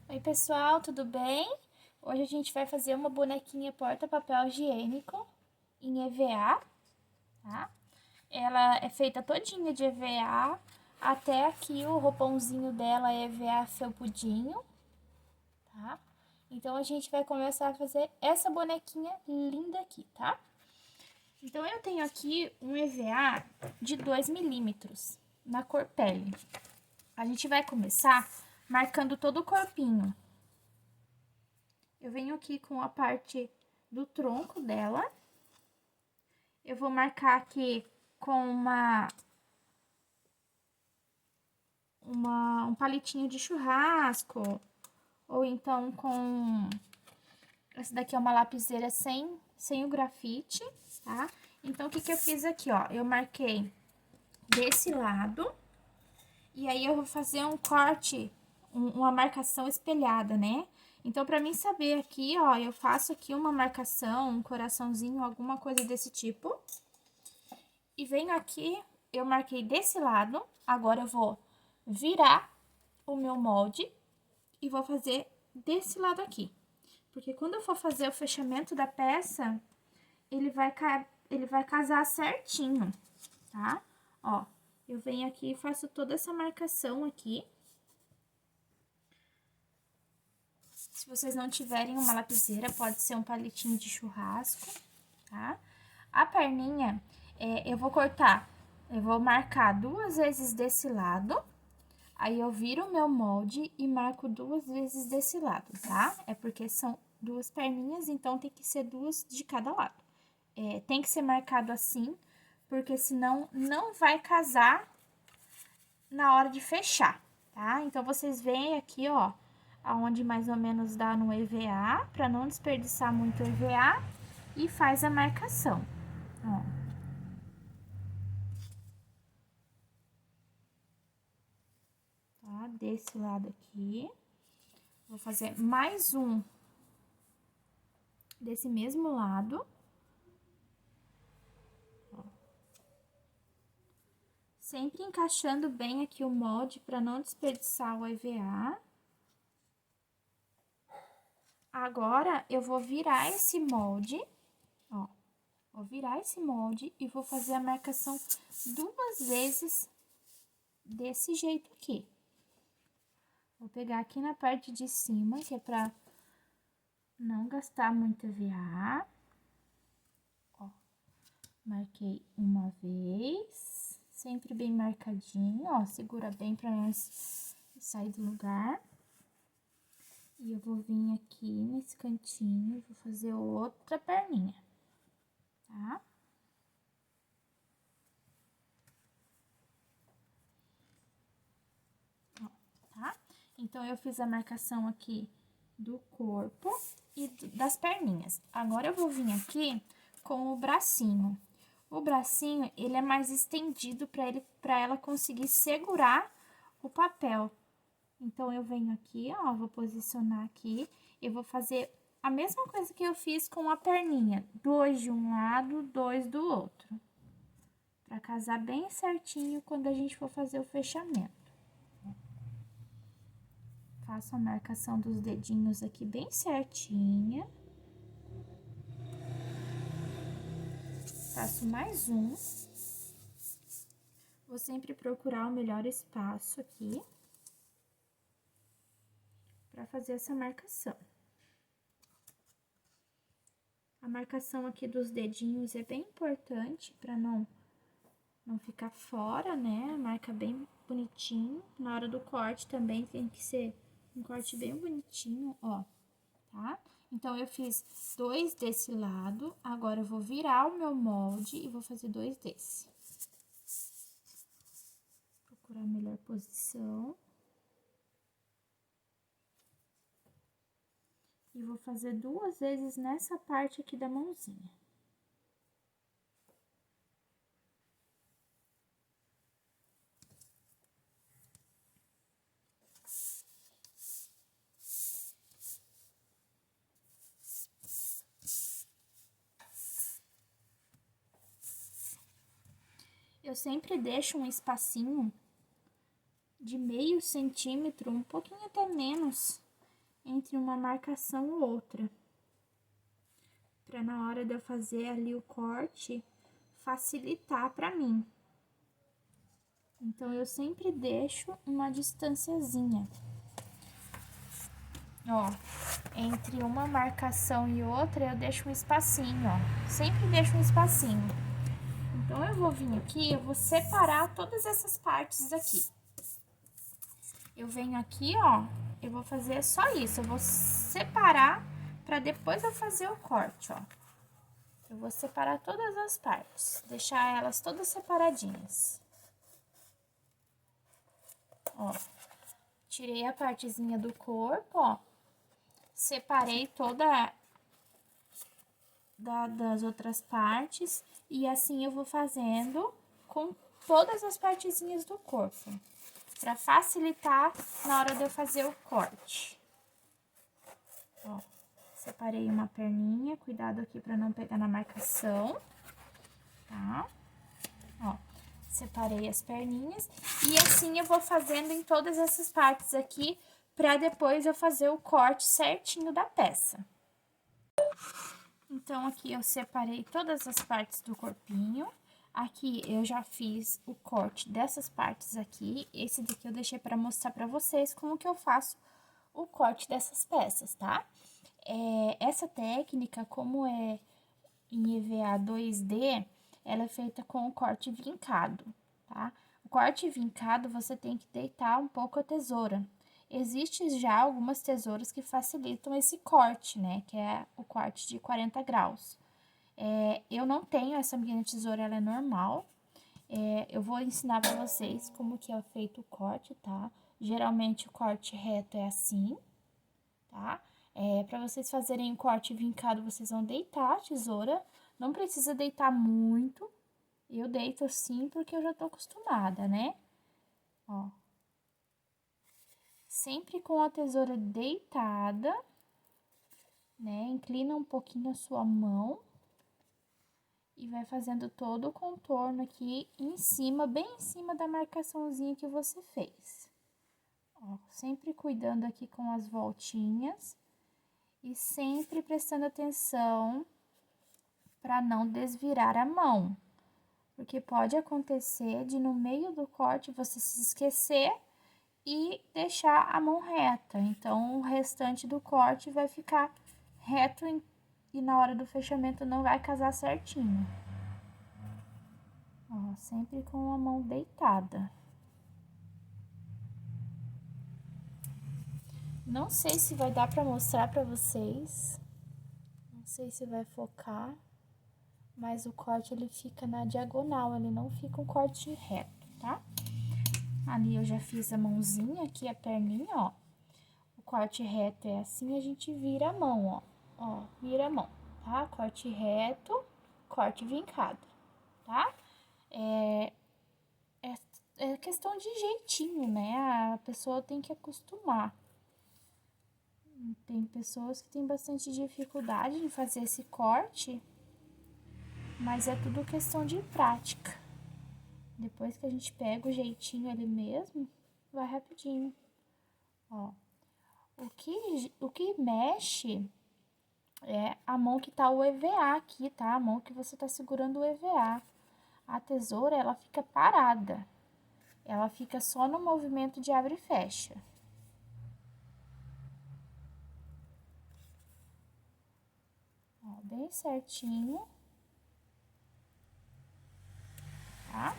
Oi, pessoal, tudo bem? Hoje a gente vai fazer uma bonequinha porta-papel higiênico em EVA, tá? Ela é feita todinha de EVA, até aqui o roupãozinho dela é EVA felpudinho, tá? Então, a gente vai começar a fazer essa bonequinha linda aqui, tá? Então, eu tenho aqui um EVA de 2 milímetros na cor pele. A gente vai começar marcando todo o corpinho. Eu venho aqui com a parte do tronco dela. Eu vou marcar aqui com um palitinho de churrasco, ou então com... Essa daqui é uma lapiseira sem o grafite, tá? Então, o que que eu fiz aqui, ó? Eu marquei desse lado, e aí eu vou fazer um corte, uma marcação espelhada, né? Então, pra mim saber aqui, ó, eu faço aqui uma marcação, um coraçãozinho, alguma coisa desse tipo. E venho aqui, eu marquei desse lado, agora eu vou virar o meu molde e vou fazer desse lado aqui. Porque quando eu for fazer o fechamento da peça, ele vai casar certinho, tá? Ó, eu venho aqui e faço toda essa marcação aqui. Se vocês não tiverem uma lapiseira, pode ser um palitinho de churrasco, tá? A perninha, eu vou cortar, eu vou marcar 2 vezes desse lado, aí eu viro o meu molde e marco 2 vezes desse lado, tá? É porque são 2 perninhas, então tem que ser 2 de cada lado. Tem que ser marcado assim, porque senão não vai casar na hora de fechar, tá? Então, vocês veem aqui, ó, aonde mais ou menos dá no EVA, pra não desperdiçar muito o EVA, e faz a marcação, ó. Tá? Desse lado aqui. Vou fazer mais um desse mesmo lado. Ó. Sempre encaixando bem aqui o molde pra não desperdiçar o EVA. Agora, eu vou virar esse molde, ó. Vou virar esse molde e vou fazer a marcação 2 vezes desse jeito aqui. Vou pegar aqui na parte de cima, que é pra não gastar muito EVA. Ó, marquei uma vez, sempre bem marcadinho, ó, segura bem pra não sair do lugar. E eu vou vir aqui nesse cantinho, vou fazer outra perninha, tá? Ó, tá? Então, eu fiz a marcação aqui do corpo e das perninhas. Agora, eu vou vir aqui com o bracinho. O bracinho, ele é mais estendido para ela conseguir segurar o papel. Então, eu venho aqui, ó, vou posicionar aqui e vou fazer a mesma coisa que eu fiz com a perninha. 2 de um lado, 2 do outro. Pra casar bem certinho quando a gente for fazer o fechamento. Faço a marcação dos dedinhos aqui bem certinha. Faço mais um. Vou sempre procurar o melhor espaço aqui para fazer essa marcação. A marcação aqui dos dedinhos é bem importante para não ficar fora, né? Marca bem bonitinho. Na hora do corte também tem que ser um corte bem bonitinho, ó, tá? Então, eu fiz 2 desse lado, agora eu vou virar o meu molde e vou fazer 2 desse. Procurar a melhor posição. E vou fazer 2 vezes nessa parte aqui da mãozinha. Eu sempre deixo um espacinho de meio centímetro, um pouquinho até menos, entre uma marcação ou outra. Pra na hora de eu fazer ali o corte, facilitar pra mim. Então, eu sempre deixo uma distanciazinha. Ó, entre uma marcação e outra, eu deixo um espacinho, ó. Sempre deixo um espacinho. Então, eu vou vir aqui, eu vou separar todas essas partes aqui. Eu venho aqui, ó, eu vou fazer só isso. Eu vou separar pra depois eu fazer o corte, ó. Eu vou separar todas as partes, deixar elas todas separadinhas. Ó, tirei a partezinha do corpo, ó. Separei toda das outras partes e assim eu vou fazendo com todas as partezinhas do corpo, para facilitar na hora de eu fazer o corte. Ó, separei uma perninha, cuidado aqui para não pegar na marcação, tá? Ó, separei as perninhas e assim eu vou fazendo em todas essas partes aqui, para depois eu fazer o corte certinho da peça. Então, aqui eu separei todas as partes do corpinho. Aqui eu já fiz o corte dessas partes aqui. Esse daqui eu deixei para mostrar para vocês como que eu faço o corte dessas peças, tá? Essa técnica, como é em EVA 2D, ela é feita com o corte vincado, tá? O corte vincado, você tem que deitar um pouco a tesoura. Existem já algumas tesouras que facilitam esse corte, né? Que é o corte de 40 graus. Eu não tenho essa minha tesoura, ela é normal. Eu vou ensinar pra vocês como que é feito o corte, tá? Geralmente o corte reto é assim, tá? Pra vocês fazerem o corte vincado, vocês vão deitar a tesoura. Não precisa deitar muito. Eu deito assim porque eu já tô acostumada, né? Ó. Sempre com a tesoura deitada, né? Inclina um pouquinho a sua mão e vai fazendo todo o contorno aqui em cima, bem em cima da marcaçãozinha que você fez. Ó, sempre cuidando aqui com as voltinhas e sempre prestando atenção para não desvirar a mão, porque pode acontecer de no meio do corte você se esquecer e deixar a mão reta. Então, o restante do corte vai ficar reto e na hora do fechamento não vai casar certinho. Ó, sempre com a mão deitada. Não sei se vai dar pra mostrar pra vocês. Não sei se vai focar. Mas o corte, ele fica na diagonal, ele não fica um corte reto, tá? Ali eu já fiz a mãozinha, aqui a perninha, ó. O corte reto é assim, a gente vira a mão, ó. Ó, vira a mão, tá? Corte reto, corte vincado, tá? É questão de jeitinho, né? A pessoa tem que acostumar. Tem pessoas que têm bastante dificuldade em fazer esse corte, mas é tudo questão de prática. Depois que a gente pega o jeitinho ali mesmo, vai rapidinho. Ó, o que mexe é a mão que tá o EVA aqui, tá? A mão que você tá segurando o EVA. A tesoura, ela fica parada. Ela fica só no movimento de abre e fecha. Ó, bem certinho. Tá?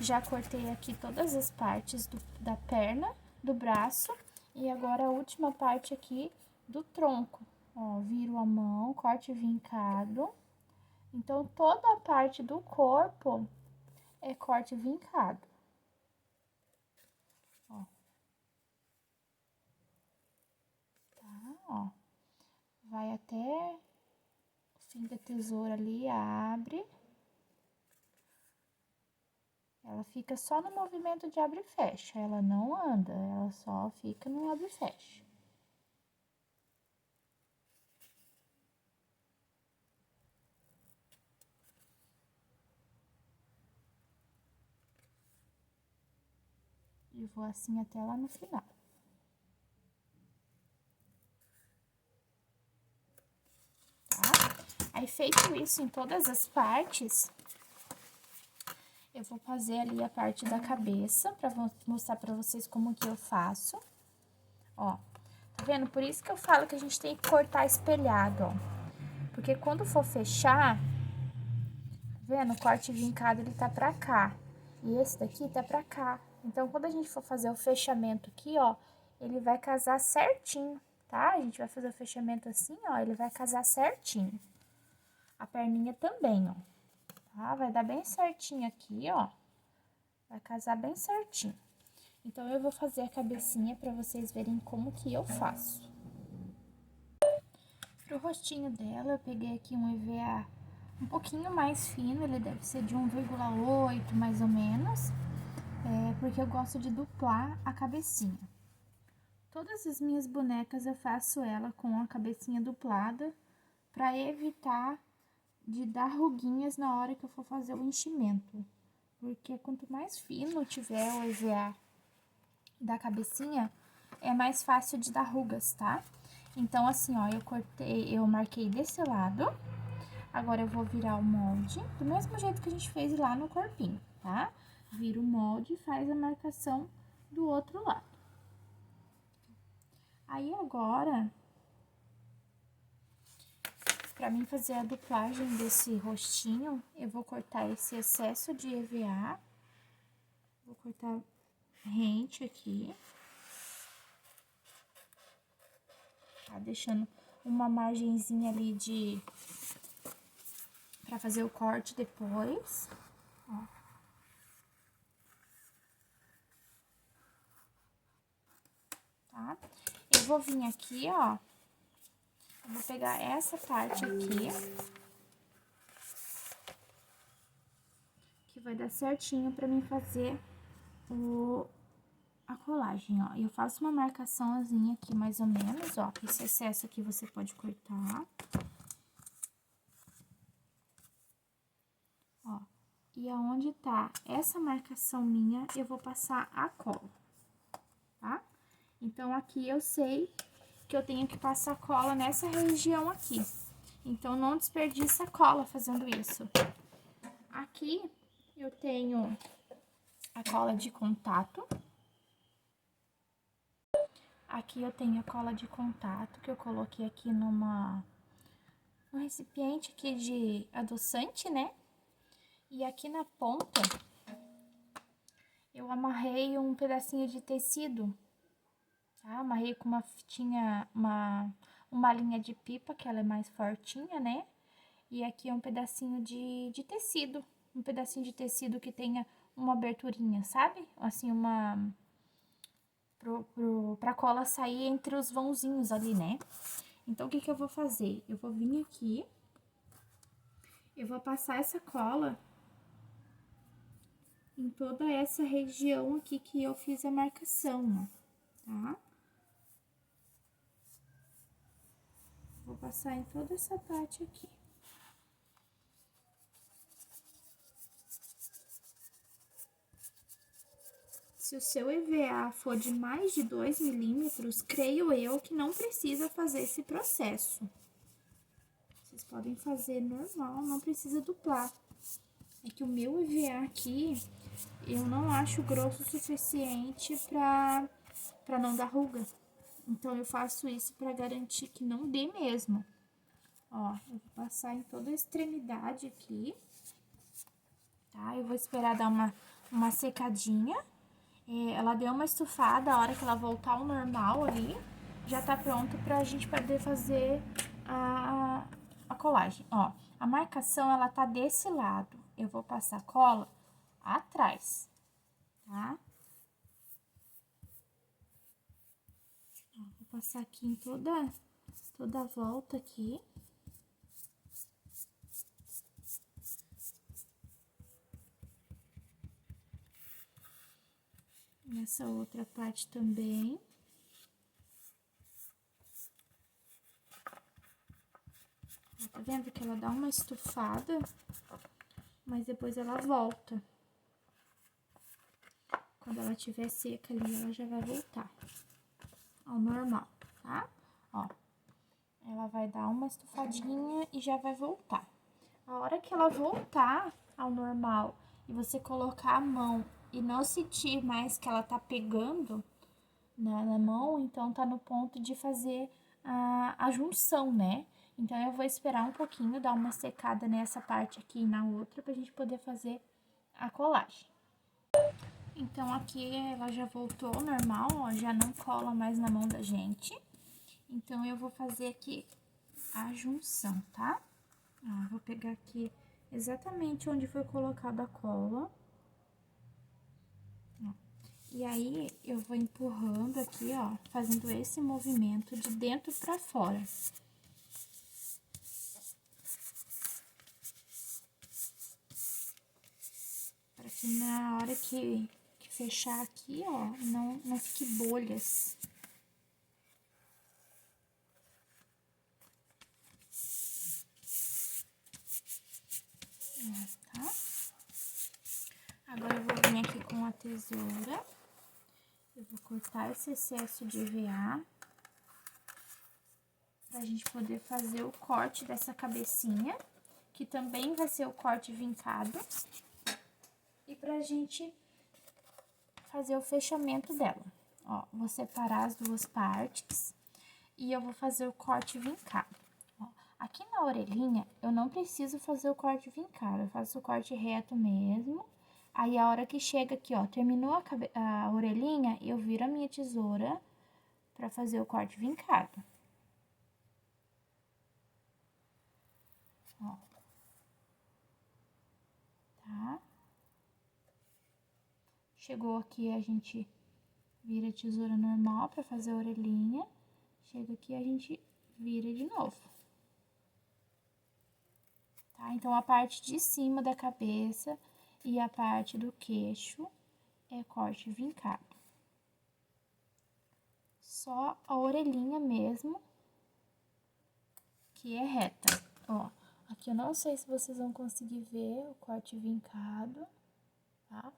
Já cortei aqui todas as partes da perna, do braço. E agora a última parte aqui do tronco. Ó, viro a mão, corte vincado. Então, toda a parte do corpo é corte vincado. Ó. Tá, ó. Vai até o fim da tesoura ali, abre. Ela fica só no movimento de abre e fecha, ela não anda, ela só fica no abre e fecha. E vou assim até lá no final. Aí, feito isso em todas as partes, eu vou fazer ali a parte da cabeça, pra mostrar pra vocês como que eu faço. Ó, tá vendo? Por isso que eu falo que a gente tem que cortar espelhado, ó. Porque quando for fechar, tá vendo? O corte vincado, ele tá pra cá. E esse daqui tá pra cá. Então, quando a gente for fazer o fechamento aqui, ó, ele vai casar certinho, tá? A gente vai fazer o fechamento assim, ó, ele vai casar certinho. A perninha também, ó, tá? Vai dar bem certinho aqui, ó. Vai casar bem certinho. Então, eu vou fazer a cabecinha pra vocês verem como que eu faço. Pro rostinho dela, eu peguei aqui um EVA um pouquinho mais fino, ele deve ser de 1,8 mais ou menos, porque eu gosto de duplar a cabecinha. Todas as minhas bonecas eu faço ela com a cabecinha duplada, pra evitar de dar ruguinhas na hora que eu for fazer o enchimento. Porque quanto mais fino tiver o EVA da cabecinha, é mais fácil de dar rugas, tá? Então, assim, ó, eu marquei desse lado. Agora, eu vou virar o molde, do mesmo jeito que a gente fez lá no corpinho, tá? Vira o molde e faz a marcação do outro lado. Aí, agora, pra mim fazer a duplagem desse rostinho, eu vou cortar esse excesso de EVA. Vou cortar rente aqui. Tá? Deixando uma margenzinha ali pra fazer o corte depois, ó. Tá? Eu vou vir aqui, ó, eu vou pegar essa parte aqui, que vai dar certinho pra mim fazer a colagem, ó. Eu faço uma marcaçãozinha aqui, mais ou menos, ó, esse excesso aqui você pode cortar. Ó, e aonde tá essa marcação minha, eu vou passar a cola, tá? Então, aqui eu sei que eu tenho que passar cola nessa região aqui. Então, não desperdiça cola fazendo isso. Aqui, eu tenho a cola de contato. Aqui eu tenho a cola de contato, que eu coloquei aqui num recipiente aqui de adoçante, né? E aqui na ponta, eu amarrei um pedacinho de tecido, tá? Amarrei com uma fitinha, uma linha de pipa, que ela é mais fortinha, né? E aqui é um pedacinho de tecido, um pedacinho de tecido que tenha uma aberturinha, sabe? Assim, pra cola sair entre os vãozinhos ali, né? Então, o que que eu vou fazer? Eu vou vir aqui, eu vou passar essa cola em toda essa região aqui que eu fiz a marcação, ó, tá? Vou passar em toda essa parte aqui. Se o seu EVA for de mais de 2 milímetros, creio eu que não precisa fazer esse processo. Vocês podem fazer normal, não precisa duplar. É que o meu EVA aqui, eu não acho grosso o suficiente pra não dar ruga. Então, eu faço isso pra garantir que não dê mesmo. Ó, eu vou passar em toda a extremidade aqui, tá? Eu vou esperar dar uma secadinha. Ela deu uma estufada, a hora que ela voltar ao normal ali, já tá pronto pra gente poder fazer a colagem. Ó, a marcação, ela tá desse lado. Eu vou passar cola atrás, tá? Ó, vou passar aqui em toda a volta aqui. Nessa outra parte também. Ó, tá vendo que ela dá uma estufada, mas depois ela volta. Quando ela estiver seca ali, ela já vai voltar ao normal, tá? Ó, ela vai dar uma estufadinha e já vai voltar. A hora que ela voltar ao normal e você colocar a mão e não sentir mais que ela tá pegando na mão, então tá no ponto de fazer a junção, né? Então, eu vou esperar um pouquinho, dar uma secada nessa parte aqui e na outra, pra gente poder fazer a colagem. Então, aqui ela já voltou ao normal, ó, já não cola mais na mão da gente. Então, eu vou fazer aqui a junção, tá? Ó, vou pegar aqui exatamente onde foi colocada a cola. Ó. E aí, eu vou empurrando aqui, ó, fazendo esse movimento de dentro pra fora. Para que na hora que fechar aqui, ó, não fique bolhas. Tá? Agora, eu vou vir aqui com a tesoura. Eu vou cortar esse excesso de EVA. Pra gente poder fazer o corte dessa cabecinha, que também vai ser o corte vincado. E pra gente fazer o fechamento dela. Ó, vou separar as duas partes e eu vou fazer o corte vincado. Ó, aqui na orelhinha, eu não preciso fazer o corte vincado, eu faço o corte reto mesmo. Aí, a hora que chega aqui, ó, terminou a orelhinha, eu viro a minha tesoura pra fazer o corte vincado. Ó. Tá? Chegou aqui, a gente vira a tesoura normal pra fazer a orelhinha. Chega aqui, a gente vira de novo. Tá? Então, a parte de cima da cabeça e a parte do queixo é corte vincado. Só a orelhinha mesmo, que é reta. Ó, aqui eu não sei se vocês vão conseguir ver o corte vincado, tá?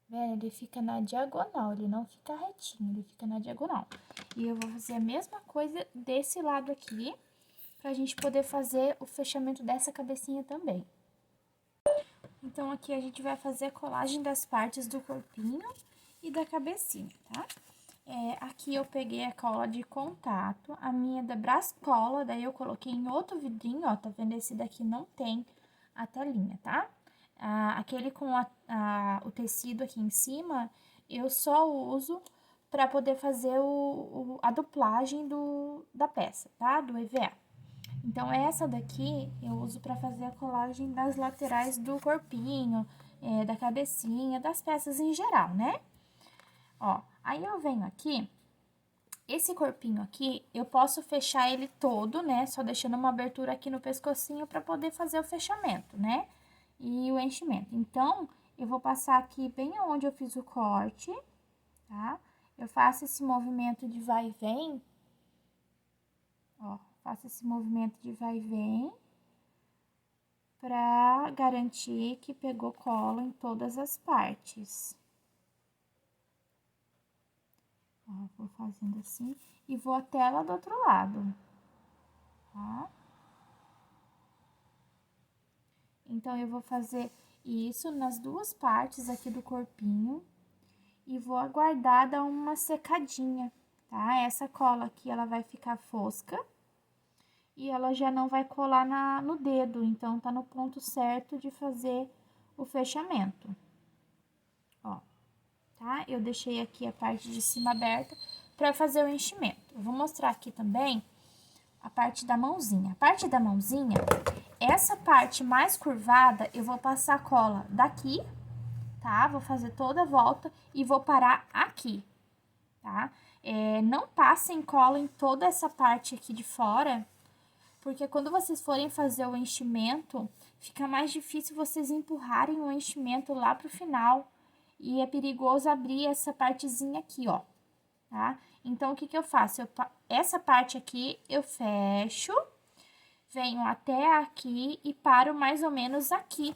Vendo? Ele fica na diagonal, ele não fica retinho, ele fica na diagonal. E eu vou fazer a mesma coisa desse lado aqui, pra gente poder fazer o fechamento dessa cabecinha também. Então, aqui a gente vai fazer a colagem das partes do corpinho e da cabecinha, tá? Aqui eu peguei a cola de contato, a minha da Brascola, daí eu coloquei em outro vidrinho, ó, tá vendo? Esse daqui não tem a telinha, tá? Aquele com o tecido aqui em cima, eu só uso pra poder fazer a duplagem da peça, tá? Do EVA. Então, essa daqui eu uso pra fazer a colagem das laterais do corpinho, da cabecinha, das peças em geral, né? Ó, aí eu venho aqui, esse corpinho aqui, eu posso fechar ele todo, né? Só deixando uma abertura aqui no pescocinho pra poder fazer o fechamento, né? E o enchimento. Então, eu vou passar aqui bem onde eu fiz o corte, tá? Eu faço esse movimento de vai e vem, ó, faço esse movimento de vai e vem, pra garantir que pegou cola em todas as partes. Ó, vou fazendo assim e vou até lá do outro lado, tá? Então, eu vou fazer isso nas duas partes aqui do corpinho e vou aguardar dar uma secadinha, tá? Essa cola aqui, ela vai ficar fosca e ela já não vai colar no dedo, então, tá no ponto certo de fazer o fechamento. Ó, tá? Eu deixei aqui a parte de cima aberta pra fazer o enchimento. Eu vou mostrar aqui também a parte da mãozinha. A parte da mãozinha, essa parte mais curvada, eu vou passar cola daqui, tá? Vou fazer toda a volta e vou parar aqui, tá? Não passem cola em toda essa parte aqui de fora, porque quando vocês forem fazer o enchimento, fica mais difícil vocês empurrarem o enchimento lá pro final. E é perigoso abrir essa partezinha aqui, ó, tá? Então, o que que eu faço? Essa parte aqui, eu fecho, venho até aqui e paro mais ou menos aqui,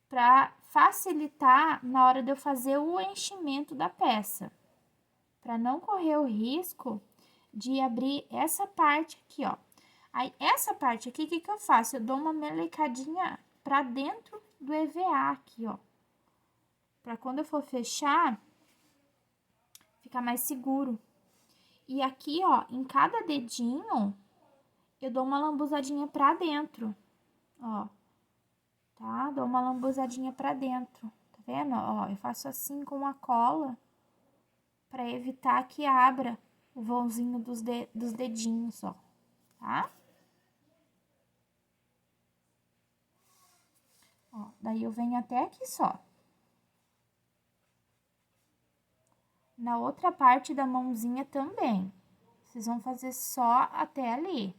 pra facilitar na hora de eu fazer o enchimento da peça. Pra não correr o risco de abrir essa parte aqui, ó. Aí, essa parte aqui, o que que eu faço? Eu dou uma melecadinha pra dentro do EVA aqui, ó. Pra quando eu for fechar, ficar mais seguro. E aqui, ó, em cada dedinho, eu dou uma lambuzadinha pra dentro, ó. Tá? Dou uma lambuzadinha pra dentro, tá vendo? Ó, eu faço assim com a cola pra evitar que abra o vãozinho dos dedinhos, ó, tá? Ó, daí eu venho até aqui só. Na outra parte da mãozinha também. Vocês vão fazer só até ali.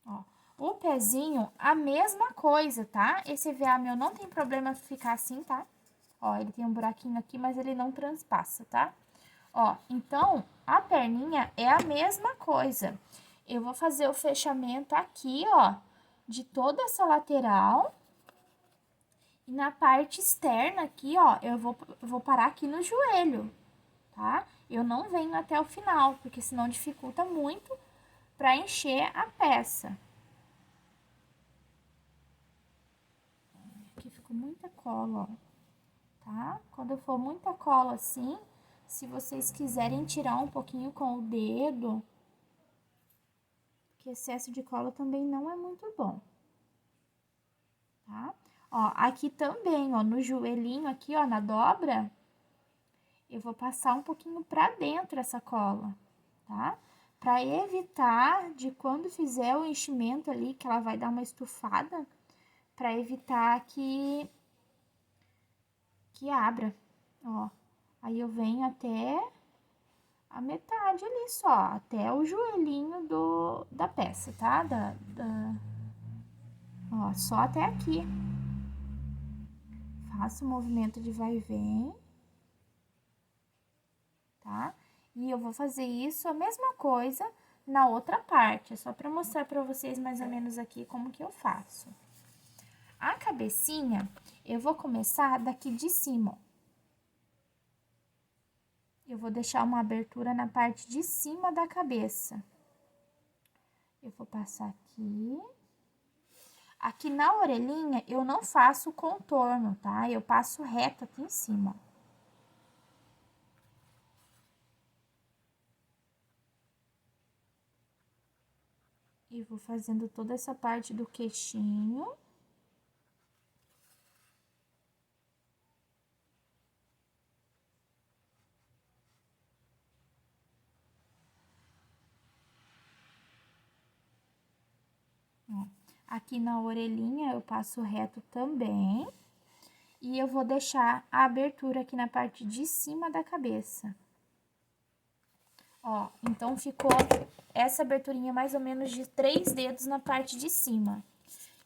Ó, o pezinho, a mesma coisa, tá? Esse EVA meu não tem problema ficar assim, tá? Ó, ele tem um buraquinho aqui, mas ele não transpassa, tá? Ó, então, a perninha é a mesma coisa. Eu vou fazer o fechamento aqui, ó, de toda essa lateral. E na parte externa aqui, ó, eu vou parar aqui no joelho, tá? Eu não venho até o final, porque senão dificulta muito pra encher a peça. Aqui ficou muita cola, ó, tá? Quando for muita cola assim, se vocês quiserem tirar um pouquinho com o dedo, porque excesso de cola também não é muito bom, tá? Ó, aqui também, ó, no joelhinho aqui, ó, na dobra, eu vou passar um pouquinho pra dentro essa cola, tá? Pra evitar de quando fizer o enchimento ali, que ela vai dar uma estufada, pra evitar que abra, ó. Aí eu venho até a metade ali só, até o joelhinho da peça, tá? Ó, só até aqui. Faço o movimento de vai e vem, tá? E eu vou fazer isso, a mesma coisa, na outra parte. É só pra mostrar pra vocês mais ou menos aqui como que eu faço. A cabecinha, eu vou começar daqui de cima, ó. Eu vou deixar uma abertura na parte de cima da cabeça. Eu vou passar aqui. Aqui na orelhinha, eu não faço contorno, tá? Eu passo reto aqui em cima. E vou fazendo toda essa parte do queixinho. Ó, aqui na orelhinha, eu passo reto também. E eu vou deixar a abertura aqui na parte de cima da cabeça. Ó, então ficou essa aberturinha mais ou menos de 3 dedos na parte de cima.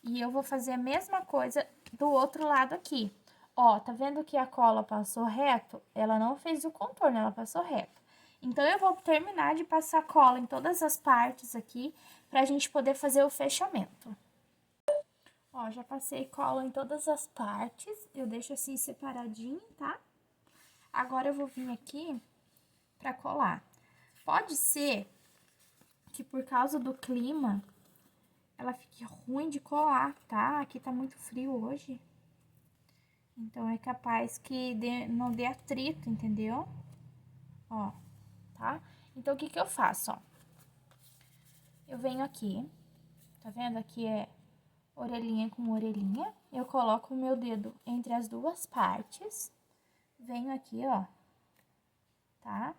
E eu vou fazer a mesma coisa do outro lado aqui. Ó, tá vendo que a cola passou reto? Ela não fez o contorno, ela passou reto. Então, eu vou terminar de passar cola em todas as partes aqui, pra gente poder fazer o fechamento. Ó, já passei cola em todas as partes, eu deixo assim separadinho, tá? Agora, eu vou vir aqui pra colar. Pode ser que por causa do clima, ela fique ruim de colar, tá? Aqui tá muito frio hoje. Então, é capaz que não dê atrito, entendeu? Ó, tá? Então, o que que eu faço, ó? Eu venho aqui, tá vendo? Aqui é orelhinha com orelhinha. Eu coloco o meu dedo entre as duas partes. Venho aqui, ó, tá?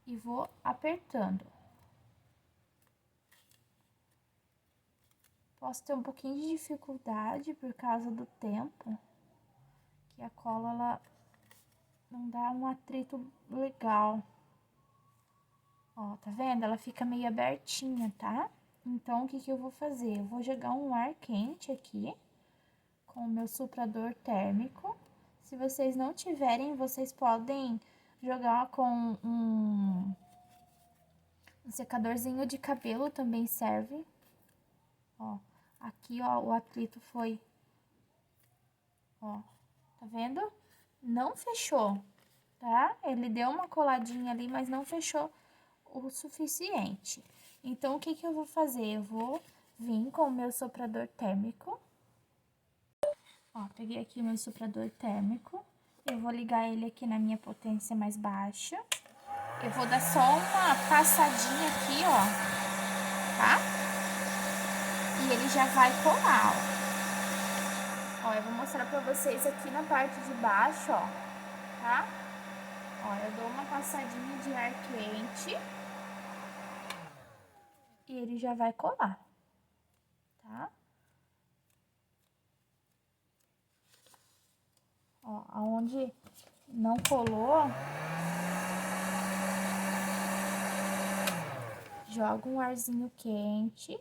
E vou apertando. Posso ter um pouquinho de dificuldade por causa do tempo, que a cola, ela não dá um atrito legal. Ó, tá vendo? Ela fica meio abertinha, tá? Então, o que que eu vou fazer? Eu vou jogar um ar quente aqui, com o meu soprador térmico. Se vocês não tiverem, vocês podem jogar com um secadorzinho de cabelo, também serve. Ó, aqui, ó, o atrito foi, ó, tá vendo? Não fechou, tá? Ele deu uma coladinha ali, mas não fechou o suficiente. Então, o que que eu vou fazer? Eu vou vir com o meu soprador térmico. Ó, peguei aqui o meu soprador térmico. Eu vou ligar ele aqui na minha potência mais baixa. Eu vou dar só uma passadinha aqui, ó, tá? E ele já vai colar, ó. Ó, eu vou mostrar pra vocês aqui na parte de baixo, ó, tá? Ó, eu dou uma passadinha de ar quente e ele já vai colar, tá? Ó, aonde não colou, joga um arzinho quente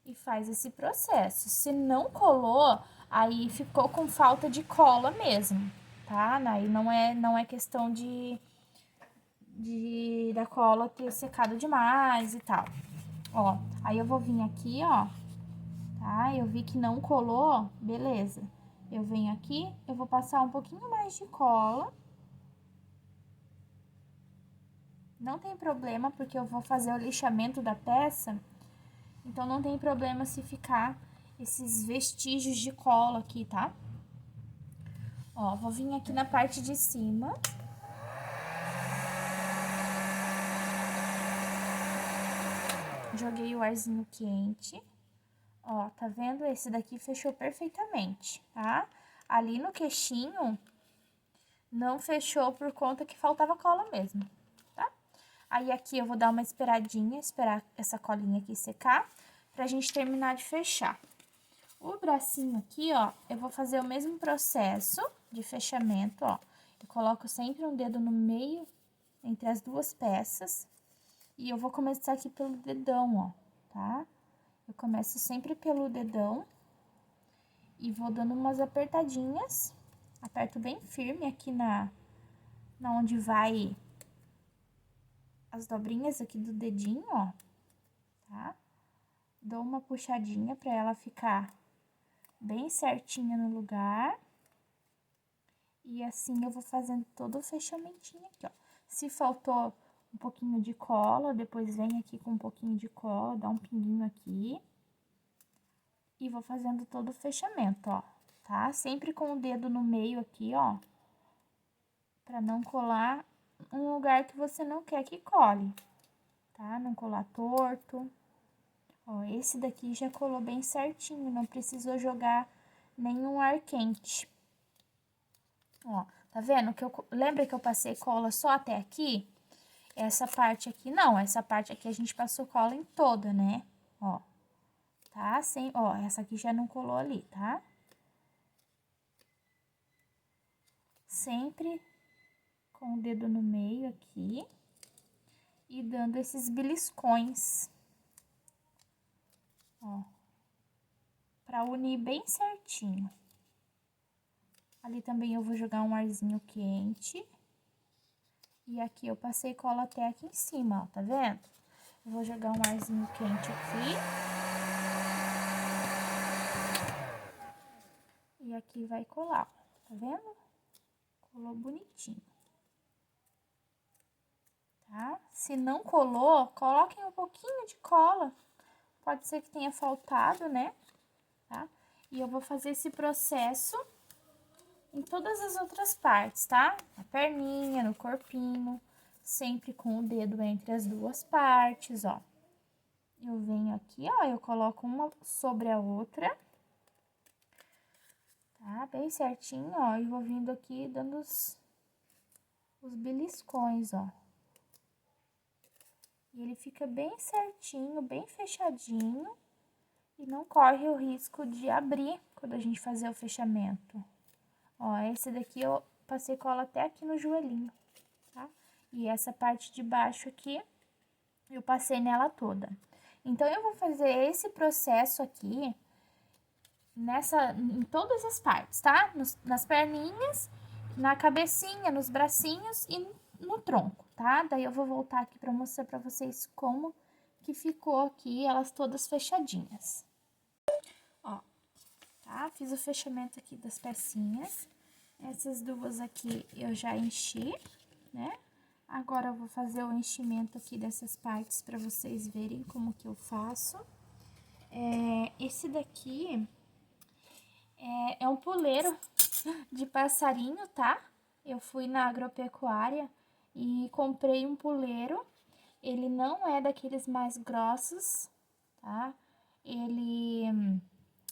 e faz esse processo. Se não colou, aí ficou com falta de cola mesmo, tá? Aí não é questão da cola ter secado demais e tal. Ó, aí eu vou vir aqui, ó, tá? Eu vi que não colou, beleza. Eu venho aqui, eu vou passar um pouquinho mais de cola. Não tem problema, porque eu vou fazer o lixamento da peça, então não tem problema se ficar esses vestígios de cola aqui, tá? Ó, vou vir aqui na parte de cima. Joguei o arzinho quente. Ó, tá vendo? Esse daqui fechou perfeitamente, tá? Ali no queixinho, não fechou por conta que faltava cola mesmo, tá? Aí, aqui eu vou dar uma esperadinha, esperar essa colinha aqui secar, pra gente terminar de fechar. O bracinho aqui, ó, eu vou fazer o mesmo processo de fechamento, ó. Eu coloco sempre um dedo no meio, entre as duas peças, e eu vou começar aqui pelo dedão, ó, tá? Eu começo sempre pelo dedão e vou dando umas apertadinhas. Aperto bem firme aqui na onde vai as dobrinhas aqui do dedinho, ó, tá? Dou uma puxadinha pra ela ficar bem certinha no lugar. E assim eu vou fazendo todo o fechamentinho aqui, ó. Se faltou um pouquinho de cola, depois vem aqui com um pouquinho de cola, dá um pinguinho aqui. E vou fazendo todo o fechamento, ó, tá? Sempre com o dedo no meio aqui, ó, pra não colar um lugar que você não quer que cole, tá? Não colar torto. Ó, esse daqui já colou bem certinho, não precisou jogar nenhum ar quente. Ó, tá vendo? Lembra que eu passei cola só até aqui? Essa parte aqui não, essa parte aqui a gente passou cola em toda, né? Ó, tá? Ó, essa aqui já não colou ali, tá? Sempre com o dedo no meio aqui e dando esses beliscões, ó, pra unir bem certinho. Ali também eu vou jogar um arzinho quente. E aqui eu passei cola até aqui em cima, ó, tá vendo? Eu vou jogar um arzinho quente aqui. E aqui vai colar, ó, tá vendo? Colou bonitinho. Tá? Se não colou, coloquem um pouquinho de cola. Pode ser que tenha faltado, né? Tá? E eu vou fazer esse processo em todas as outras partes, tá? Na perninha, no corpinho, sempre com o dedo entre as duas partes, ó. Eu venho aqui, ó, eu coloco uma sobre a outra, tá? Bem certinho, ó, e vou vindo aqui dando os beliscões, ó. E ele fica bem certinho, bem fechadinho, e não corre o risco de abrir quando a gente fazer o fechamento. Ó, esse daqui eu passei cola até aqui no joelhinho, tá? E essa parte de baixo aqui, eu passei nela toda. Então, eu vou fazer esse processo aqui em todas as partes, tá? Nas perninhas, na cabecinha, nos bracinhos e no tronco, tá? Daí, eu vou voltar aqui pra mostrar pra vocês como que ficou aqui, elas todas fechadinhas. Ó, tá? Fiz o fechamento aqui das pecinhas. Essas duas aqui eu já enchi, né? Agora, eu vou fazer o enchimento aqui dessas partes pra vocês verem como que eu faço. Esse daqui é um puleiro de passarinho, tá? Eu fui na agropecuária e comprei um puleiro. Ele não é daqueles mais grossos, tá? Ele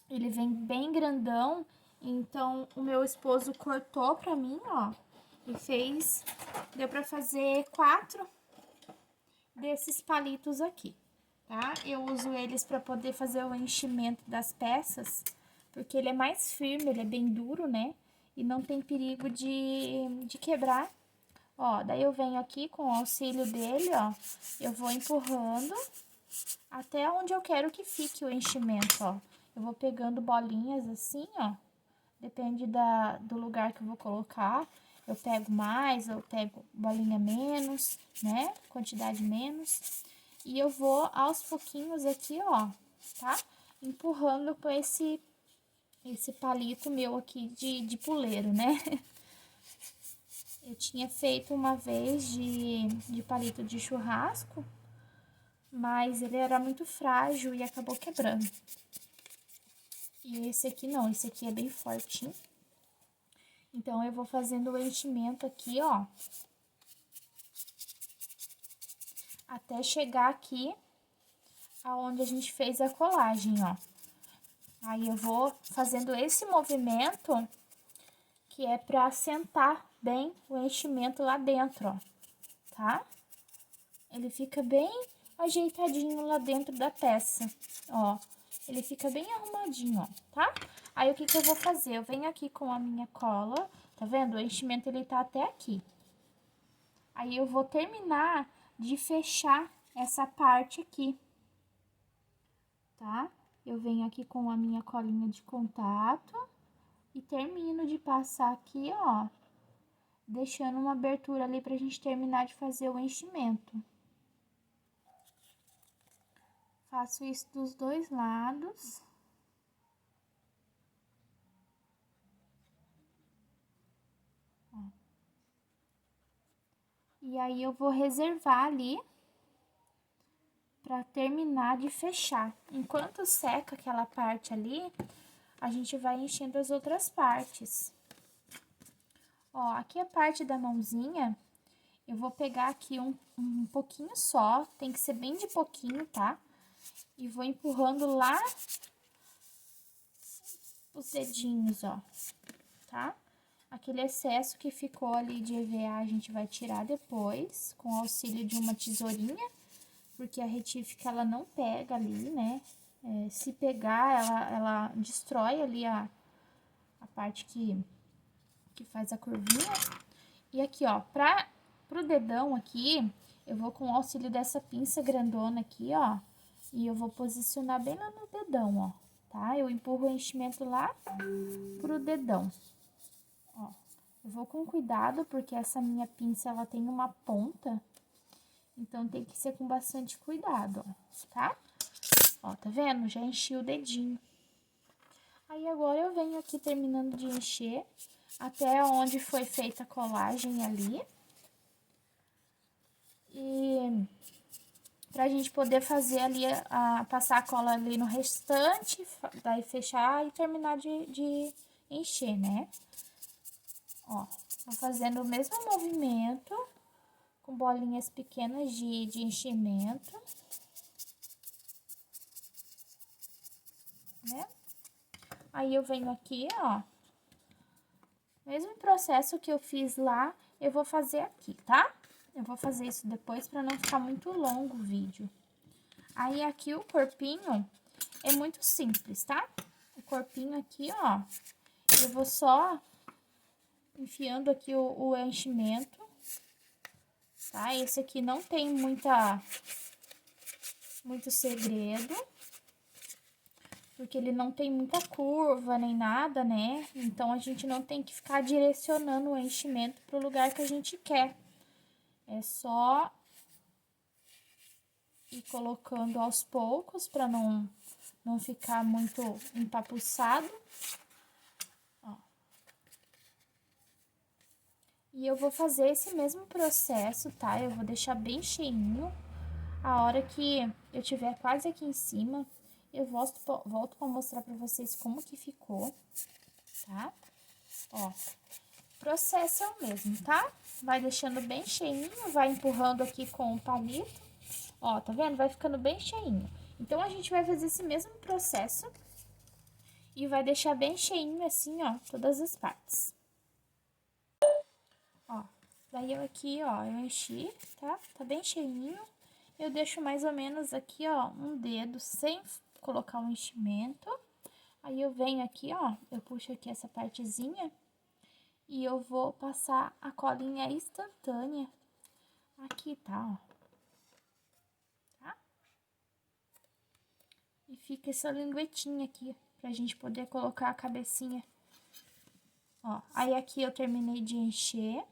vem bem grandão, então o meu esposo cortou pra mim, ó, e deu pra fazer 4 desses palitos aqui, tá? Eu uso eles pra poder fazer o enchimento das peças, porque ele é mais firme, ele é bem duro, né? E não tem perigo de quebrar. Ó, daí eu venho aqui com o auxílio dele, ó, eu vou empurrando até onde eu quero que fique o enchimento, ó. Eu vou pegando bolinhas assim, ó, depende do lugar que eu vou colocar. Eu pego mais, eu pego bolinha menos, né, quantidade menos. E eu vou aos pouquinhos aqui, ó, tá? Empurrando com esse palito meu aqui de puleiro, né? Eu tinha feito uma vez de palito de churrasco, mas ele era muito frágil e acabou quebrando. E esse aqui não, esse aqui é bem fortinho. Então, eu vou fazendo o enchimento aqui, ó, até chegar aqui aonde a gente fez a colagem, ó. Aí, eu vou fazendo esse movimento que é pra assentar bem o enchimento lá dentro, ó, tá? Ele fica bem ajeitadinho lá dentro da peça, ó. Ele fica bem arrumadinho, ó, tá? Aí, o que que eu vou fazer? Eu venho aqui com a minha cola, tá vendo? O enchimento, ele tá até aqui. Aí, eu vou terminar de fechar essa parte aqui, tá? Eu venho aqui com a minha colinha de contato e termino de passar aqui, ó, deixando uma abertura ali pra gente terminar de fazer o enchimento. Faço isso dos dois lados. Ó. E aí, eu vou reservar ali pra terminar de fechar. Enquanto seca aquela parte ali, a gente vai enchendo as outras partes. Ó, aqui a parte da mãozinha, eu vou pegar aqui um pouquinho só, tem que ser bem de pouquinho, tá? E vou empurrando lá os dedinhos, ó, tá? Aquele excesso que ficou ali de EVA, a gente vai tirar depois, com o auxílio de uma tesourinha, porque a retífica, ela não pega ali, né? Se pegar, ela destrói ali a parte que faz a curvinha. E aqui, ó, pro dedão aqui, eu vou com o auxílio dessa pinça grandona aqui, ó, e eu vou posicionar bem lá no dedão, ó, tá? Eu empurro o enchimento lá pro dedão, ó. Eu vou com cuidado, porque essa minha pinça, ela tem uma ponta, então tem que ser com bastante cuidado, ó, tá? Ó, tá vendo? Já enchi o dedinho. Aí, agora eu venho aqui terminando de encher até onde foi feita a colagem ali. E pra gente poder fazer ali, passar a cola ali no restante, daí fechar e terminar de encher, né? Ó, vou fazendo o mesmo movimento com bolinhas pequenas de enchimento, né? Aí, eu venho aqui, ó, mesmo processo que eu fiz lá, eu vou fazer aqui, tá? Eu vou fazer isso depois pra não ficar muito longo o vídeo. Aí, aqui o corpinho é muito simples, tá? O corpinho aqui, ó, eu vou só enfiando aqui o enchimento, tá? Esse aqui não tem muito segredo, porque ele não tem muita curva nem nada, né? Então, a gente não tem que ficar direcionando o enchimento pro lugar que a gente quer. É só ir colocando aos poucos pra não ficar muito empapuçado. Ó. E eu vou fazer esse mesmo processo, tá? Eu vou deixar bem cheinho. A hora que eu tiver quase aqui em cima, eu volto pra mostrar pra vocês como que ficou, tá? Ó, o processo é o mesmo, tá? Vai deixando bem cheinho, vai empurrando aqui com o palito. Ó, tá vendo? Vai ficando bem cheinho. Então, a gente vai fazer esse mesmo processo e vai deixar bem cheinho assim, ó, todas as partes. Ó, daí eu aqui, ó, eu enchi, tá? Tá bem cheinho. Eu deixo mais ou menos aqui, ó, um dedo sem colocar o enchimento. Aí eu venho aqui, ó, eu puxo aqui essa partezinha e eu vou passar a colinha instantânea aqui, tá, ó. Tá? E fica essa linguetinha aqui, pra gente poder colocar a cabecinha. Ó, aí aqui eu terminei de encher,